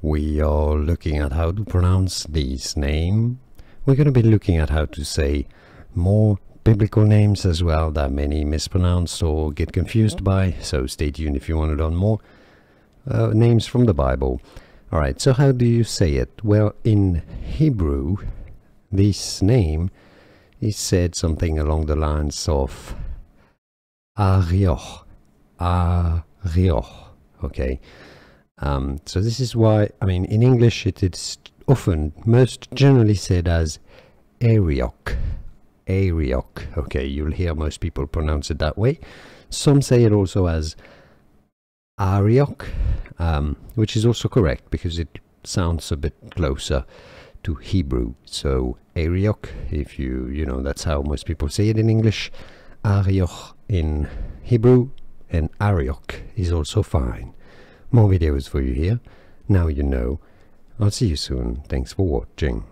we are looking at how to pronounce this name. We're going to be looking at how to say more biblical names as well that many mispronounce or get confused by, so stay tuned if you want to learn more names from the Bible. Alright, so how do you say it? Well, in Hebrew, this name is said something along the lines of Arioch. Arioch. Okay. So this is why, I mean, in English it is often, most generally said as Arioch. Arioch. Okay, you'll hear most people pronounce it that way. Some say it also as Arioch, which is also correct because it sounds a bit closer to Hebrew. So Arioch, if you know, that's how most people say it in English. Arioch in Hebrew, and Arioch is also fine. More videos for you here. Now you know. I'll see you soon. Thanks for watching.